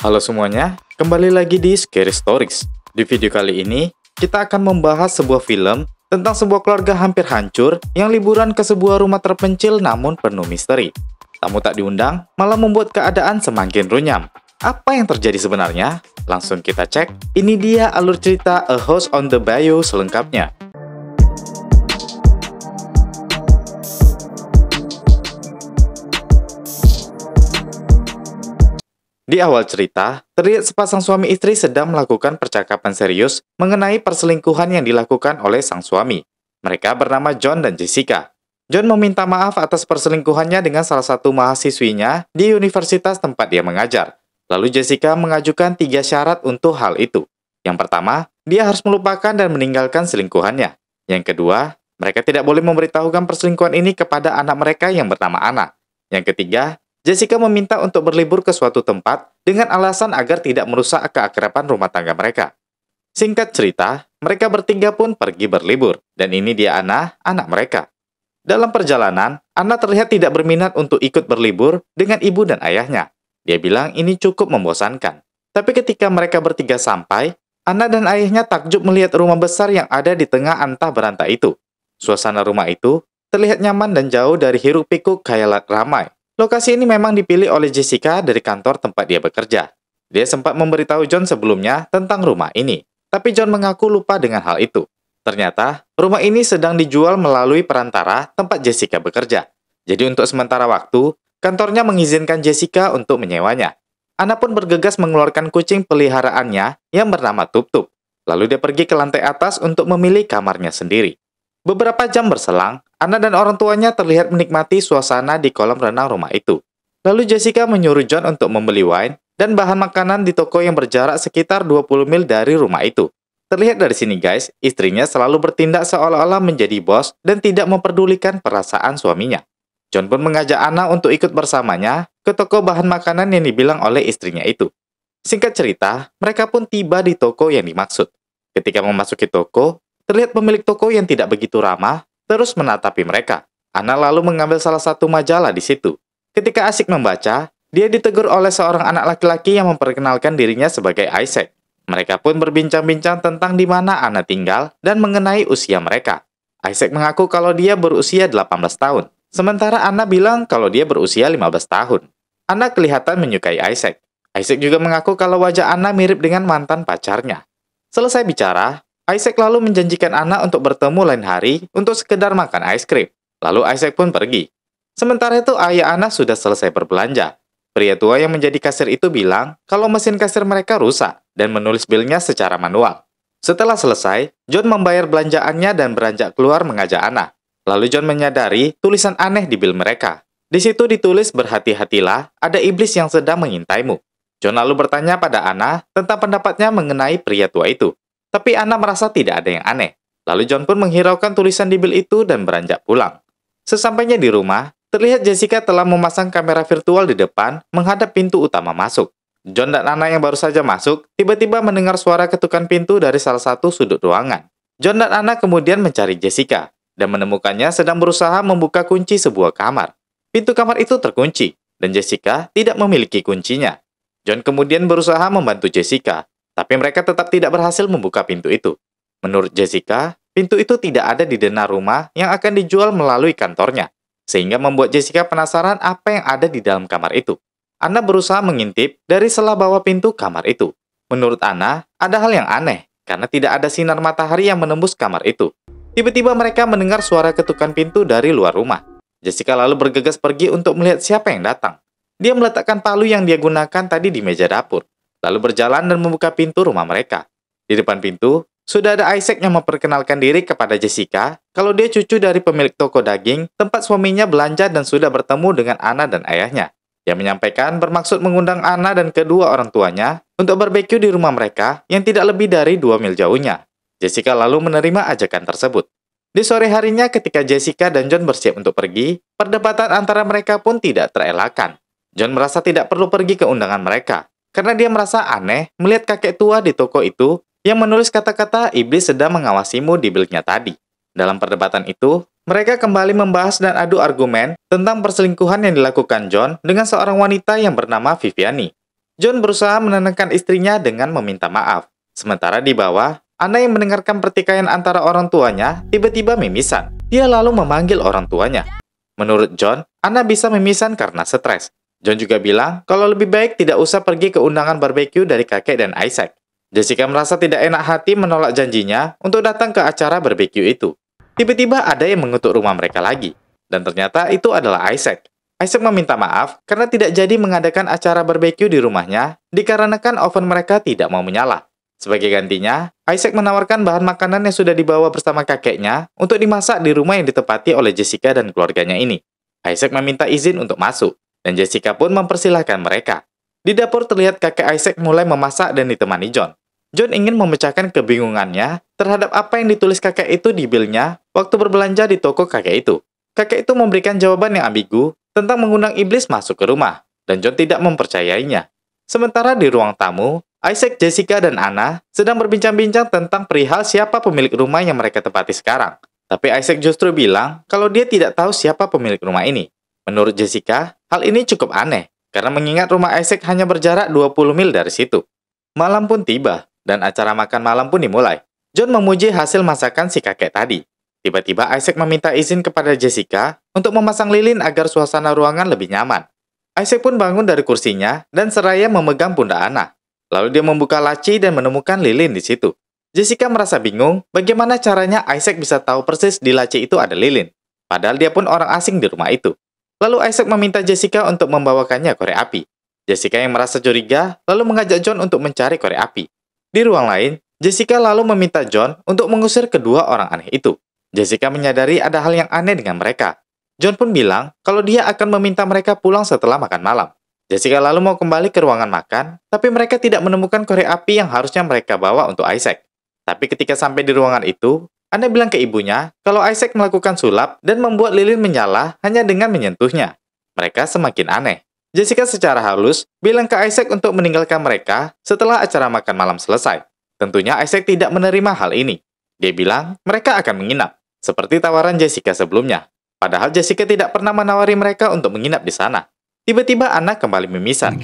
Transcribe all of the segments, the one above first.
Halo semuanya, kembali lagi di Scary Stories. Di video kali ini, kita akan membahas sebuah film tentang sebuah keluarga hampir hancur yang liburan ke sebuah rumah terpencil namun penuh misteri. Tamu tak diundang malah membuat keadaan semakin runyam. Apa yang terjadi sebenarnya? Langsung kita cek. Ini dia alur cerita A House on the Bayou selengkapnya. Di awal cerita, terlihat sepasang suami istri sedang melakukan percakapan serius mengenai perselingkuhan yang dilakukan oleh sang suami. Mereka bernama John dan Jessica. John meminta maaf atas perselingkuhannya dengan salah satu mahasiswinya di universitas tempat dia mengajar. Lalu Jessica mengajukan 3 syarat untuk hal itu. Yang pertama, dia harus melupakan dan meninggalkan selingkuhannya. Yang kedua, mereka tidak boleh memberitahukan perselingkuhan ini kepada anak mereka yang bernama Anna. Yang ketiga, Jessica meminta untuk berlibur ke suatu tempat dengan alasan agar tidak merusak keakraban rumah tangga mereka. Singkat cerita, mereka bertiga pun pergi berlibur, dan ini dia Anna, anak mereka. Dalam perjalanan, Anna terlihat tidak berminat untuk ikut berlibur dengan ibu dan ayahnya. Dia bilang ini cukup membosankan. Tapi ketika mereka bertiga sampai, Anna dan ayahnya takjub melihat rumah besar yang ada di tengah antah berantah itu. Suasana rumah itu terlihat nyaman dan jauh dari hiruk-pikuk khayalat ramai. Lokasi ini memang dipilih oleh Jessica dari kantor tempat dia bekerja. Dia sempat memberitahu John sebelumnya tentang rumah ini, tapi John mengaku lupa dengan hal itu. Ternyata, rumah ini sedang dijual melalui perantara tempat Jessica bekerja. Jadi untuk sementara waktu, kantornya mengizinkan Jessica untuk menyewanya. Anna pun bergegas mengeluarkan kucing peliharaannya yang bernama Tup-Tup. Lalu dia pergi ke lantai atas untuk memilih kamarnya sendiri. Beberapa jam berselang, Anna dan orang tuanya terlihat menikmati suasana di kolam renang rumah itu. Lalu Jessica menyuruh John untuk membeli wine dan bahan makanan di toko yang berjarak sekitar 20 mil dari rumah itu. Terlihat dari sini guys, istrinya selalu bertindak seolah-olah menjadi bos dan tidak memperdulikan perasaan suaminya. John pun mengajak Anna untuk ikut bersamanya ke toko bahan makanan yang dibilang oleh istrinya itu. Singkat cerita, mereka pun tiba di toko yang dimaksud. Ketika memasuki toko, terlihat pemilik toko yang tidak begitu ramah terus menatapi mereka. Anna lalu mengambil salah satu majalah di situ. Ketika asik membaca, dia ditegur oleh seorang anak laki-laki yang memperkenalkan dirinya sebagai Isaac. Mereka pun berbincang-bincang tentang di mana Anna tinggal dan mengenai usia mereka. Isaac mengaku kalau dia berusia 18 tahun, sementara Anna bilang kalau dia berusia 15 tahun. Anna kelihatan menyukai Isaac. Isaac juga mengaku kalau wajah Anna mirip dengan mantan pacarnya. Selesai bicara, Isaac lalu menjanjikan Anna untuk bertemu lain hari untuk sekedar makan es krim. Lalu Isaac pun pergi. Sementara itu ayah Anna sudah selesai berbelanja. Pria tua yang menjadi kasir itu bilang kalau mesin kasir mereka rusak dan menulis bilnya secara manual. Setelah selesai, John membayar belanjaannya dan beranjak keluar mengajak Anna. Lalu John menyadari tulisan aneh di bil mereka. Di situ ditulis berhati-hatilah, ada iblis yang sedang mengintaimu. John lalu bertanya pada Anna tentang pendapatnya mengenai pria tua itu. Tapi Anna merasa tidak ada yang aneh. Lalu John pun menghiraukan tulisan di bil itu dan beranjak pulang. Sesampainya di rumah, terlihat Jessica telah memasang kamera virtual di depan menghadap pintu utama masuk. John dan Anna yang baru saja masuk, tiba-tiba mendengar suara ketukan pintu dari salah satu sudut ruangan. John dan Anna kemudian mencari Jessica, dan menemukannya sedang berusaha membuka kunci sebuah kamar. Pintu kamar itu terkunci, dan Jessica tidak memiliki kuncinya. John kemudian berusaha membantu Jessica, tapi mereka tetap tidak berhasil membuka pintu itu. Menurut Jessica, pintu itu tidak ada di denah rumah yang akan dijual melalui kantornya, sehingga membuat Jessica penasaran apa yang ada di dalam kamar itu. Anna berusaha mengintip dari sela bawah pintu kamar itu. Menurut Anna, ada hal yang aneh, karena tidak ada sinar matahari yang menembus kamar itu. Tiba-tiba mereka mendengar suara ketukan pintu dari luar rumah. Jessica lalu bergegas pergi untuk melihat siapa yang datang. Dia meletakkan palu yang dia gunakan tadi di meja dapur, lalu berjalan dan membuka pintu rumah mereka. Di depan pintu, sudah ada Isaac yang memperkenalkan diri kepada Jessica kalau dia cucu dari pemilik toko daging tempat suaminya belanja dan sudah bertemu dengan Anna dan ayahnya. Dia menyampaikan bermaksud mengundang Anna dan kedua orang tuanya untuk barbeque di rumah mereka yang tidak lebih dari 2 mil jauhnya. Jessica lalu menerima ajakan tersebut. Di sore harinya ketika Jessica dan John bersiap untuk pergi, perdebatan antara mereka pun tidak terelakkan. John merasa tidak perlu pergi ke undangan mereka, karena dia merasa aneh melihat kakek tua di toko itu yang menulis kata-kata iblis sedang mengawasimu di bilnya tadi. Dalam perdebatan itu, mereka kembali membahas dan adu argumen tentang perselingkuhan yang dilakukan John dengan seorang wanita yang bernama Viviani. John berusaha menenangkan istrinya dengan meminta maaf. Sementara di bawah, Anna yang mendengarkan pertikaian antara orang tuanya tiba-tiba mimisan. Dia lalu memanggil orang tuanya. Menurut John, Anna bisa mimisan karena stres. John juga bilang kalau lebih baik tidak usah pergi ke undangan barbeque dari kakek dan Isaac. Jessica merasa tidak enak hati menolak janjinya untuk datang ke acara barbeque itu. Tiba-tiba ada yang mengutuk rumah mereka lagi. Dan ternyata itu adalah Isaac. Isaac meminta maaf karena tidak jadi mengadakan acara barbeque di rumahnya dikarenakan oven mereka tidak mau menyala. Sebagai gantinya, Isaac menawarkan bahan makanan yang sudah dibawa bersama kakeknya untuk dimasak di rumah yang ditempati oleh Jessica dan keluarganya ini. Isaac meminta izin untuk masuk, dan Jessica pun mempersilahkan mereka. Di dapur terlihat kakek Isaac mulai memasak dan ditemani John. John ingin memecahkan kebingungannya terhadap apa yang ditulis kakek itu di bilnya waktu berbelanja di toko kakek itu. Kakek itu memberikan jawaban yang ambigu tentang mengundang iblis masuk ke rumah, dan John tidak mempercayainya. Sementara di ruang tamu, Isaac, Jessica, dan Anna sedang berbincang-bincang tentang perihal siapa pemilik rumah yang mereka tempati sekarang. Tapi Isaac justru bilang kalau dia tidak tahu siapa pemilik rumah ini. Menurut Jessica, hal ini cukup aneh, karena mengingat rumah Isaac hanya berjarak 20 mil dari situ. Malam pun tiba, dan acara makan malam pun dimulai. John memuji hasil masakan si kakek tadi. Tiba-tiba Isaac meminta izin kepada Jessica untuk memasang lilin agar suasana ruangan lebih nyaman. Isaac pun bangun dari kursinya dan seraya memegang pundak Anna. Lalu dia membuka laci dan menemukan lilin di situ. Jessica merasa bingung bagaimana caranya Isaac bisa tahu persis di laci itu ada lilin. Padahal dia pun orang asing di rumah itu. Lalu Isaac meminta Jessica untuk membawakannya korek api. Jessica yang merasa curiga lalu mengajak John untuk mencari korek api. Di ruang lain, Jessica lalu meminta John untuk mengusir kedua orang aneh itu. Jessica menyadari ada hal yang aneh dengan mereka. John pun bilang kalau dia akan meminta mereka pulang setelah makan malam. Jessica lalu mau kembali ke ruangan makan, tapi mereka tidak menemukan korek api yang harusnya mereka bawa untuk Isaac. Tapi ketika sampai di ruangan itu, Anna bilang ke ibunya kalau Isaac melakukan sulap dan membuat lilin menyala hanya dengan menyentuhnya. Mereka semakin aneh. Jessica secara halus bilang ke Isaac untuk meninggalkan mereka setelah acara makan malam selesai. Tentunya Isaac tidak menerima hal ini. Dia bilang mereka akan menginap, seperti tawaran Jessica sebelumnya. Padahal Jessica tidak pernah menawari mereka untuk menginap di sana. Tiba-tiba Anna kembali mimisan.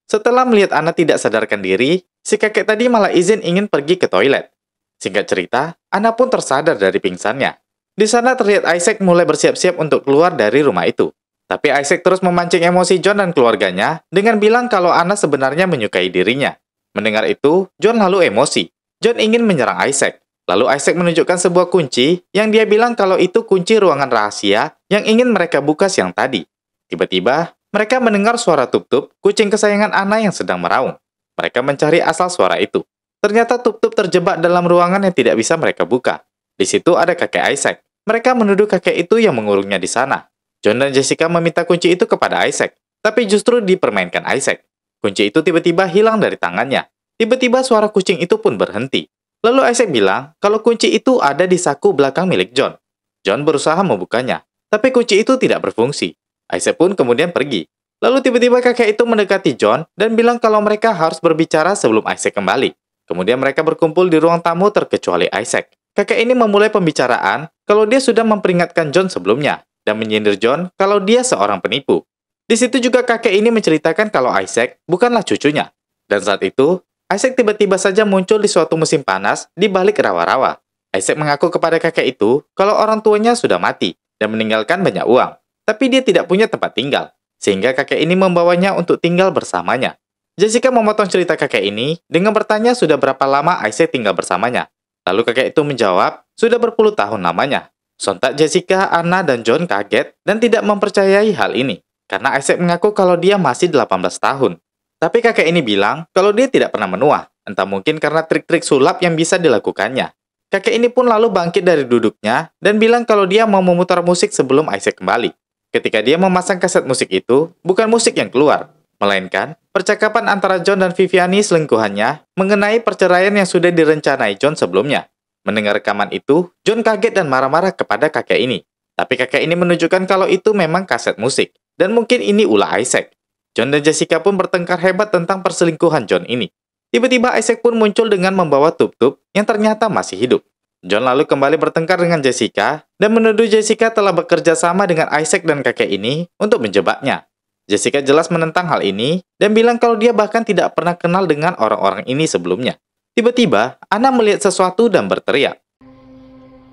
Setelah melihat Anna tidak sadarkan diri, si kakek tadi malah izin ingin pergi ke toilet. Singkat cerita, Anna pun tersadar dari pingsannya. Di sana terlihat Isaac mulai bersiap-siap untuk keluar dari rumah itu. Tapi Isaac terus memancing emosi John dan keluarganya dengan bilang kalau Anna sebenarnya menyukai dirinya. Mendengar itu, John lalu emosi. John ingin menyerang Isaac. Lalu Isaac menunjukkan sebuah kunci yang dia bilang kalau itu kunci ruangan rahasia yang ingin mereka buka siang tadi. Tiba-tiba, mereka mendengar suara Tup-Tup, kucing kesayangan Anna yang sedang meraung. Mereka mencari asal suara itu. Ternyata Tup-Tup terjebak dalam ruangan yang tidak bisa mereka buka. Di situ ada kakek Isaac. Mereka menuduh kakek itu yang mengurungnya di sana. John dan Jessica meminta kunci itu kepada Isaac, tapi justru dipermainkan Isaac. Kunci itu tiba-tiba hilang dari tangannya. Tiba-tiba suara kucing itu pun berhenti. Lalu Isaac bilang kalau kunci itu ada di saku belakang milik John. John berusaha membukanya, tapi kunci itu tidak berfungsi. Isaac pun kemudian pergi. Lalu tiba-tiba kakek itu mendekati John dan bilang kalau mereka harus berbicara sebelum Isaac kembali. Kemudian mereka berkumpul di ruang tamu terkecuali Isaac. Kakek ini memulai pembicaraan kalau dia sudah memperingatkan John sebelumnya dan menyindir John kalau dia seorang penipu. Di situ juga kakek ini menceritakan kalau Isaac bukanlah cucunya. Dan saat itu, Isaac tiba-tiba saja muncul di suatu musim panas di balik rawa-rawa. Isaac mengaku kepada kakek itu kalau orang tuanya sudah mati dan meninggalkan banyak uang. Tapi dia tidak punya tempat tinggal, sehingga kakek ini membawanya untuk tinggal bersamanya. Jessica memotong cerita kakek ini dengan bertanya sudah berapa lama Isaac tinggal bersamanya. Lalu kakek itu menjawab, sudah berpuluh tahun lamanya. Sontak Jessica, Anna, dan John kaget dan tidak mempercayai hal ini, karena Isaac mengaku kalau dia masih 18 tahun. Tapi kakek ini bilang kalau dia tidak pernah menua, entah mungkin karena trik-trik sulap yang bisa dilakukannya. Kakek ini pun lalu bangkit dari duduknya dan bilang kalau dia mau memutar musik sebelum Isaac kembali. Ketika dia memasang kaset musik itu, bukan musik yang keluar, melainkan percakapan antara John dan Viviani selingkuhannya mengenai perceraian yang sudah direncanai John sebelumnya. Mendengar rekaman itu, John kaget dan marah-marah kepada kakek ini. Tapi kakek ini menunjukkan kalau itu memang kaset musik, dan mungkin ini ulah Isaac. John dan Jessica pun bertengkar hebat tentang perselingkuhan John ini. Tiba-tiba Isaac pun muncul dengan membawa Tup-Tup yang ternyata masih hidup. John lalu kembali bertengkar dengan Jessica dan menuduh Jessica telah bekerja sama dengan Isaac dan kakek ini untuk menjebaknya. Jessica jelas menentang hal ini dan bilang kalau dia bahkan tidak pernah kenal dengan orang-orang ini sebelumnya. Tiba-tiba, Anna melihat sesuatu dan berteriak.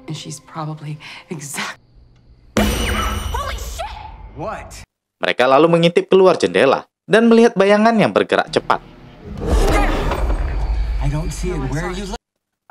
And she's probably Holy shit! What? Mereka lalu mengintip keluar jendela dan melihat bayangan yang bergerak cepat. I don't see it. Where are you?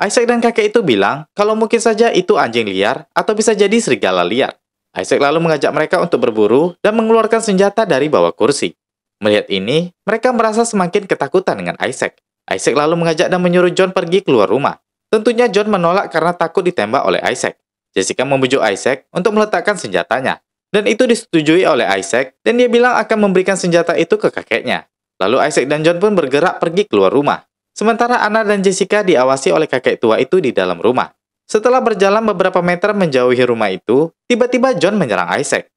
Isaac dan kakek itu bilang kalau mungkin saja itu anjing liar atau bisa jadi serigala liar. Isaac lalu mengajak mereka untuk berburu dan mengeluarkan senjata dari bawah kursi. Melihat ini, mereka merasa semakin ketakutan dengan Isaac. Isaac lalu mengajak dan menyuruh John pergi keluar rumah. Tentunya John menolak karena takut ditembak oleh Isaac. Jessica membujuk Isaac untuk meletakkan senjatanya. Dan itu disetujui oleh Isaac dan dia bilang akan memberikan senjata itu ke kakeknya. Lalu Isaac dan John pun bergerak pergi keluar rumah. Sementara Anna dan Jessica diawasi oleh kakek tua itu di dalam rumah. Setelah berjalan beberapa meter menjauhi rumah itu, tiba-tiba John menyerang Isaac.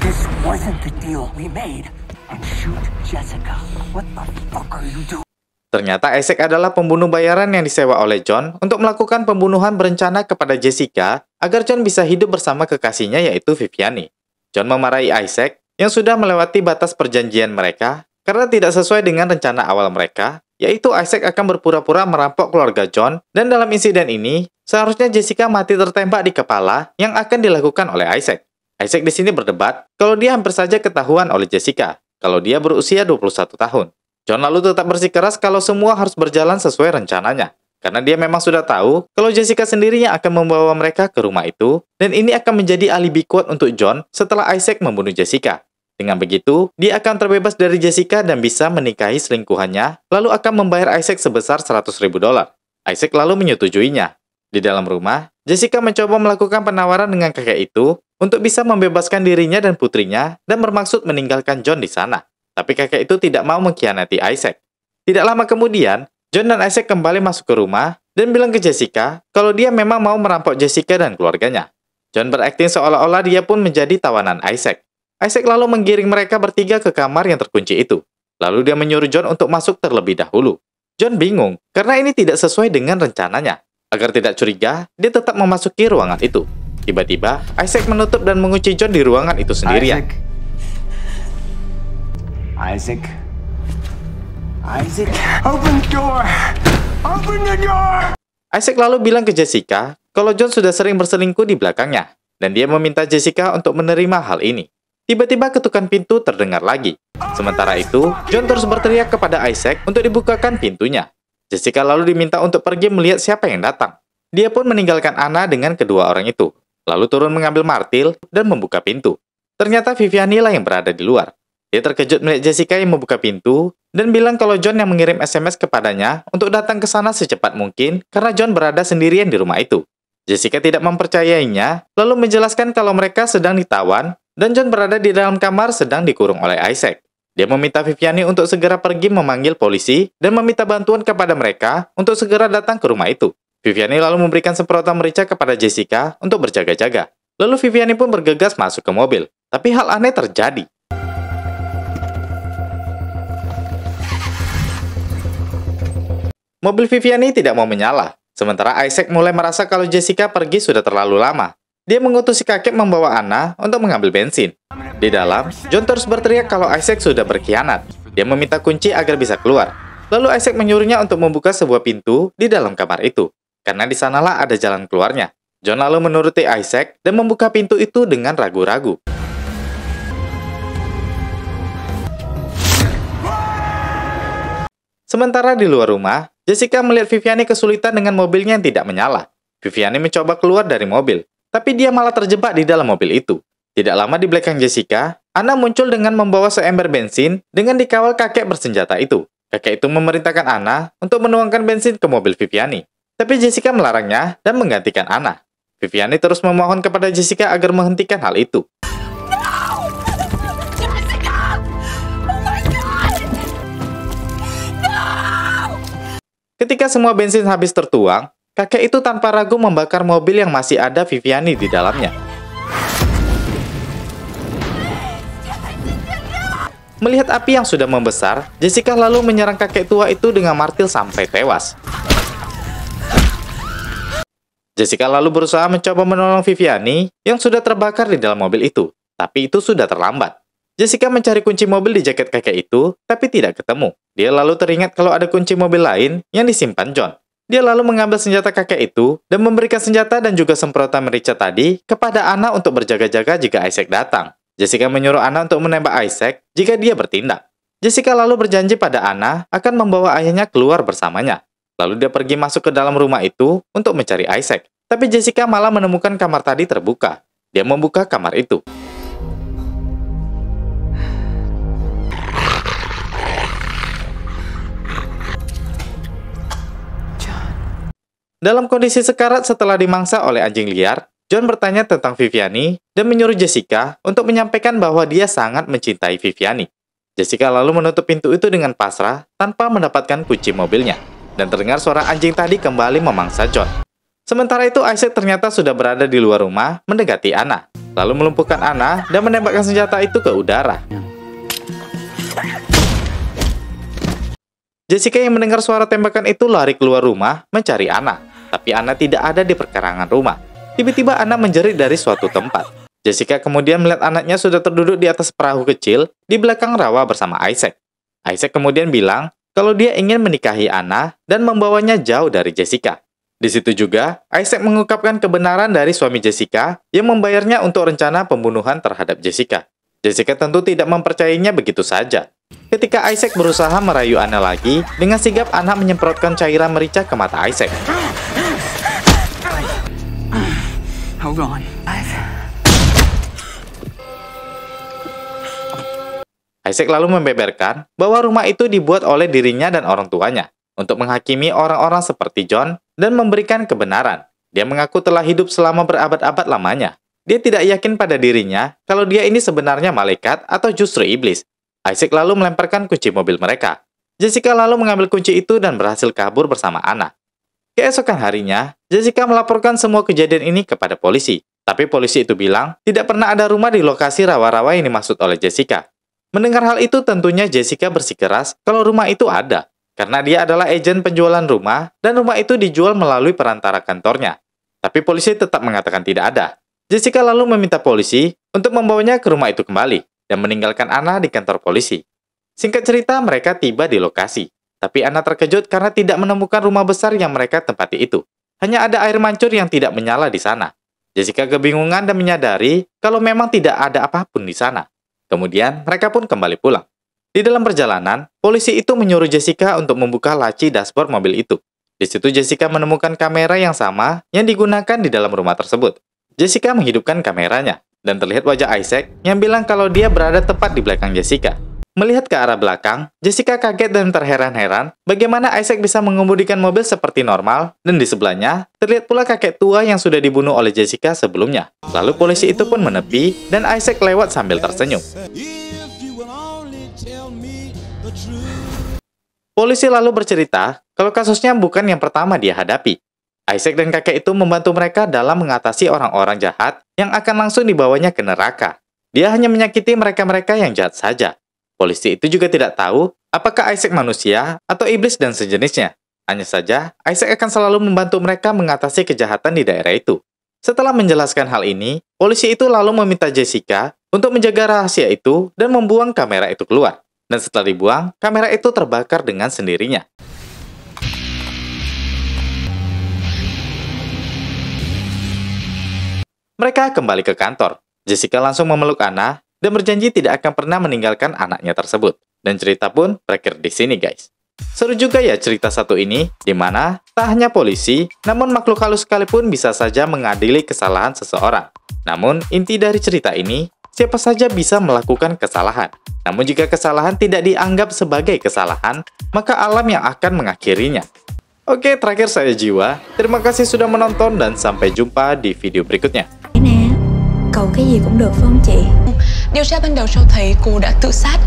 This wasn't the deal we made. And shoot Jessica. What the fuck are you doing? Ternyata Isaac adalah pembunuh bayaran yang disewa oleh John untuk melakukan pembunuhan berencana kepada Jessica agar John bisa hidup bersama kekasihnya yaitu Viviani. John memarahi Isaac yang sudah melewati batas perjanjian mereka karena tidak sesuai dengan rencana awal mereka, yaitu Isaac akan berpura-pura merampok keluarga John, dan dalam insiden ini, seharusnya Jessica mati tertembak di kepala yang akan dilakukan oleh Isaac. Isaac di sini berdebat kalau dia hampir saja ketahuan oleh Jessica, kalau dia berusia 21 tahun. John lalu tetap bersikeras kalau semua harus berjalan sesuai rencananya, karena dia memang sudah tahu kalau Jessica sendiri yang akan membawa mereka ke rumah itu, dan ini akan menjadi alibi kuat untuk John setelah Isaac membunuh Jessica. Dengan begitu, dia akan terbebas dari Jessica dan bisa menikahi selingkuhannya, lalu akan membayar Isaac sebesar $100.000. Isaac lalu menyetujuinya. Di dalam rumah, Jessica mencoba melakukan penawaran dengan kakek itu untuk bisa membebaskan dirinya dan putrinya dan bermaksud meninggalkan John di sana. Tapi kakek itu tidak mau mengkhianati Isaac. Tidak lama kemudian, John dan Isaac kembali masuk ke rumah dan bilang ke Jessica kalau dia memang mau merampok Jessica dan keluarganya. John berakting seolah-olah dia pun menjadi tawanan Isaac. Isaac lalu menggiring mereka bertiga ke kamar yang terkunci itu. Lalu dia menyuruh John untuk masuk terlebih dahulu. John bingung, karena ini tidak sesuai dengan rencananya. Agar tidak curiga, dia tetap memasuki ruangan itu. Tiba-tiba, Isaac menutup dan mengunci John di ruangan itu sendirian. Isaac, open the door! Open the door! Isaac lalu bilang ke Jessica kalau John sudah sering berselingkuh di belakangnya, dan dia meminta Jessica untuk menerima hal ini. Tiba-tiba ketukan pintu terdengar lagi. Sementara itu, John terus berteriak kepada Isaac untuk dibukakan pintunya. Jessica lalu diminta untuk pergi melihat siapa yang datang. Dia pun meninggalkan Anna dengan kedua orang itu, lalu turun mengambil martil dan membuka pintu. Ternyata Viviani lah yang berada di luar. Dia terkejut melihat Jessica yang membuka pintu dan bilang kalau John yang mengirim SMS kepadanya untuk datang ke sana secepat mungkin karena John berada sendirian di rumah itu. Jessica tidak mempercayainya, lalu menjelaskan kalau mereka sedang ditawan dan John berada di dalam kamar sedang dikurung oleh Isaac. Dia meminta Viviani untuk segera pergi memanggil polisi dan meminta bantuan kepada mereka untuk segera datang ke rumah itu. Viviani lalu memberikan semprotan merica kepada Jessica untuk berjaga-jaga. Lalu Viviani pun bergegas masuk ke mobil. Tapi hal aneh terjadi. Mobil Viviani tidak mau menyala. Sementara Isaac mulai merasa kalau Jessica pergi sudah terlalu lama. Dia mengutus si kakek membawa Anna untuk mengambil bensin. Di dalam, John terus berteriak kalau Isaac sudah berkhianat. Dia meminta kunci agar bisa keluar. Lalu Isaac menyuruhnya untuk membuka sebuah pintu di dalam kamar itu, karena di sanalah ada jalan keluarnya. John lalu menuruti Isaac dan membuka pintu itu dengan ragu-ragu. Sementara di luar rumah, Jessica melihat Viviani kesulitan dengan mobilnya yang tidak menyala. Viviani mencoba keluar dari mobil, tapi dia malah terjebak di dalam mobil itu. Tidak lama di belakang Jessica, Anna muncul dengan membawa seember bensin dengan dikawal kakek bersenjata itu. Kakek itu memerintahkan Anna untuk menuangkan bensin ke mobil Viviani. Tapi Jessica melarangnya dan menggantikan Anna. Viviani terus memohon kepada Jessica agar menghentikan hal itu. Ketika semua bensin habis tertuang, kakek itu tanpa ragu membakar mobil yang masih ada Viviani di dalamnya. Melihat api yang sudah membesar, Jessica lalu menyerang kakek tua itu dengan martil sampai tewas. Jessica lalu berusaha mencoba menolong Viviani yang sudah terbakar di dalam mobil itu, tapi itu sudah terlambat. Jessica mencari kunci mobil di jaket kakek itu, tapi tidak ketemu. Dia lalu teringat kalau ada kunci mobil lain yang disimpan John. Dia lalu mengambil senjata kakek itu dan memberikan senjata dan juga semprotan merica tadi kepada Anna untuk berjaga-jaga jika Isaac datang. Jessica menyuruh Anna untuk menembak Isaac jika dia bertindak. Jessica lalu berjanji pada Anna akan membawa ayahnya keluar bersamanya. Lalu dia pergi masuk ke dalam rumah itu untuk mencari Isaac. Tapi Jessica malah menemukan kamar tadi terbuka. Dia membuka kamar itu. Dalam kondisi sekarat setelah dimangsa oleh anjing liar, John bertanya tentang Viviani dan menyuruh Jessica untuk menyampaikan bahwa dia sangat mencintai Viviani. Jessica lalu menutup pintu itu dengan pasrah tanpa mendapatkan kunci mobilnya. Dan terdengar suara anjing tadi kembali memangsa John. Sementara itu Isaac ternyata sudah berada di luar rumah mendekati Anna. Lalu melumpuhkan Anna dan menembakkan senjata itu ke udara. Jessica yang mendengar suara tembakan itu lari keluar rumah mencari Anna. Tapi Anna tidak ada di perkarangan rumah. Tiba-tiba Anna menjerit dari suatu tempat. Jessica kemudian melihat anaknya sudah terduduk di atas perahu kecil di belakang rawa bersama Isaac. Isaac kemudian bilang kalau dia ingin menikahi Anna dan membawanya jauh dari Jessica. Di situ juga, Isaac mengungkapkan kebenaran dari suami Jessica yang membayarnya untuk rencana pembunuhan terhadap Jessica. Jessica tentu tidak mempercayainya begitu saja. Ketika Isaac berusaha merayu Anna lagi, dengan sigap Anna menyemprotkan cairan merica ke mata Isaac. Hold on. Isaac lalu membeberkan bahwa rumah itu dibuat oleh dirinya dan orang tuanya untuk menghakimi orang-orang seperti John dan memberikan kebenaran. Dia mengaku telah hidup selama berabad-abad lamanya. Dia tidak yakin pada dirinya kalau dia ini sebenarnya malaikat atau justru iblis. Isaac lalu melemparkan kunci mobil mereka. Jessica lalu mengambil kunci itu dan berhasil kabur bersama Anna. Keesokan harinya, Jessica melaporkan semua kejadian ini kepada polisi. Tapi polisi itu bilang tidak pernah ada rumah di lokasi rawa-rawa yang dimaksud oleh Jessica. Mendengar hal itu tentunya Jessica bersikeras kalau rumah itu ada. Karena dia adalah agen penjualan rumah dan rumah itu dijual melalui perantara kantornya. Tapi polisi tetap mengatakan tidak ada. Jessica lalu meminta polisi untuk membawanya ke rumah itu kembali dan meninggalkan Anna di kantor polisi. Singkat cerita, mereka tiba di lokasi. Tapi Anna terkejut karena tidak menemukan rumah besar yang mereka tempati itu. Hanya ada air mancur yang tidak menyala di sana. Jessica kebingungan dan menyadari kalau memang tidak ada apapun di sana. Kemudian, mereka pun kembali pulang. Di dalam perjalanan, polisi itu menyuruh Jessica untuk membuka laci dashboard mobil itu. Di situ Jessica menemukan kamera yang sama yang digunakan di dalam rumah tersebut. Jessica menghidupkan kameranya, dan terlihat wajah Isaac yang bilang kalau dia berada tepat di belakang Jessica. Melihat ke arah belakang, Jessica kaget dan terheran-heran bagaimana Isaac bisa mengemudikan mobil seperti normal, dan di sebelahnya terlihat pula kakek tua yang sudah dibunuh oleh Jessica sebelumnya. Lalu polisi itu pun menepi, dan Isaac lewat sambil tersenyum. Polisi lalu bercerita kalau kasusnya bukan yang pertama dia hadapi. Isaac dan kakek itu membantu mereka dalam mengatasi orang-orang jahat yang akan langsung dibawanya ke neraka. Dia hanya menyakiti mereka-mereka yang jahat saja. Polisi itu juga tidak tahu apakah Isaac manusia atau iblis dan sejenisnya. Hanya saja, Isaac akan selalu membantu mereka mengatasi kejahatan di daerah itu. Setelah menjelaskan hal ini, polisi itu lalu meminta Jessica untuk menjaga rahasia itu dan membuang kamera itu keluar. Dan setelah dibuang, kamera itu terbakar dengan sendirinya. Mereka kembali ke kantor. Jessica langsung memeluk Anna dan berjanji tidak akan pernah meninggalkan anaknya tersebut. Dan cerita pun berakhir di sini, guys. Seru juga ya cerita satu ini, di mana tak hanya polisi, namun makhluk halus sekalipun bisa saja mengadili kesalahan seseorang. Namun, inti dari cerita ini, siapa saja bisa melakukan kesalahan. Namun jika kesalahan tidak dianggap sebagai kesalahan, maka alam yang akan mengakhirinya. Oke, terakhir saya Jiwa. Terima kasih sudah menonton dan sampai jumpa di video berikutnya. Nè, cầu cái gì cũng được phải không chị? Điều tra ban đầu cho thấy cô đã tự sát.